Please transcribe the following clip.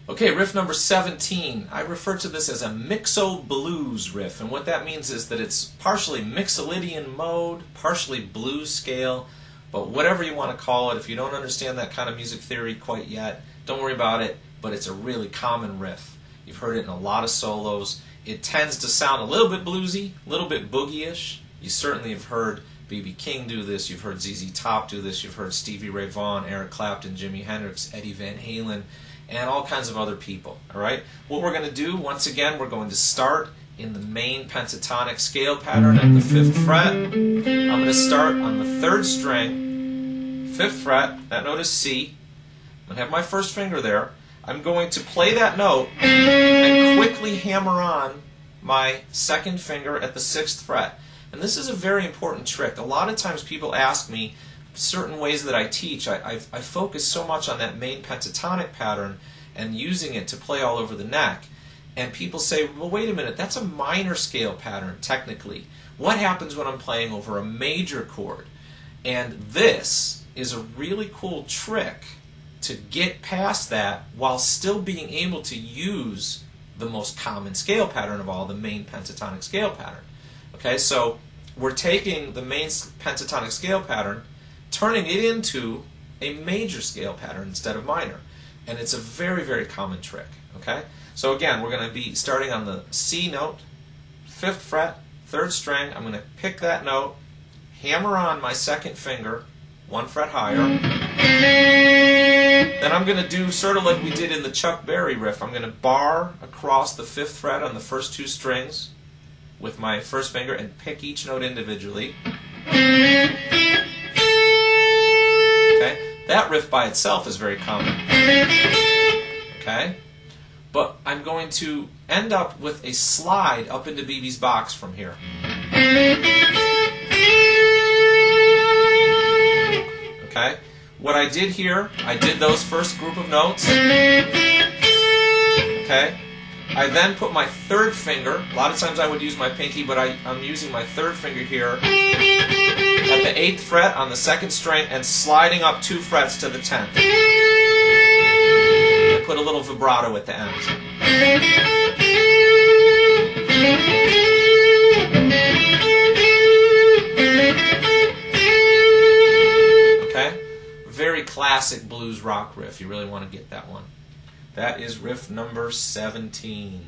Okay, riff number 17. I refer to this as a mixo blues riff, and what that means is that it's partially mixolydian mode, partially blues scale, but whatever you want to call it. If you don't understand that kind of music theory quite yet, don't worry about it, but it's a really common riff. You've heard it in a lot of solos. It tends to sound a little bit bluesy, a little bit boogie-ish. You certainly have heard B.B. King do this, you've heard ZZ Top do this, you've heard Stevie Ray Vaughan, Eric Clapton, Jimi Hendrix, Eddie Van Halen, and all kinds of other people. All right? What we're going to do, once again, we're going to start in the main pentatonic scale pattern at the 5th fret. I'm going to start on the 3rd string, 5th fret. That note is C. I'm going to have my first finger there. I'm going to play that note and quickly hammer on my 2nd finger at the 6th fret. And this is a very important trick. A lot of times people ask me certain ways that I teach. I focus so much on that main pentatonic pattern and using it to play all over the neck. And people say, well, wait a minute, that's a minor scale pattern, technically. What happens when I'm playing over a major chord? And this is a really cool trick to get past that while still being able to use the most common scale pattern of all, the main pentatonic scale pattern. Okay, so we're taking the main pentatonic scale pattern, turning it into a major scale pattern instead of minor. And it's a very, very common trick. Okay? So again, we're going to be starting on the C note, 5th fret, 3rd string. I'm going to pick that note, hammer on my 2nd finger, 1 fret higher. Then I'm going to do sort of like we did in the Chuck Berry riff. I'm going to bar across the 5th fret on the first 2 strings with my first finger and pick each note individually. Okay? That riff by itself is very common. Okay? But I'm going to end up with a slide up into BB's box from here. Okay? What I did here, I did those first group of notes. Okay? I then put my 3rd finger, a lot of times I would use my pinky, but I'm using my 3rd finger here at the 8th fret on the 2nd string and sliding up 2 frets to the 10th. I put a little vibrato at the end. Okay? Very classic blues rock riff. You really want to get that one. That is riff number 17.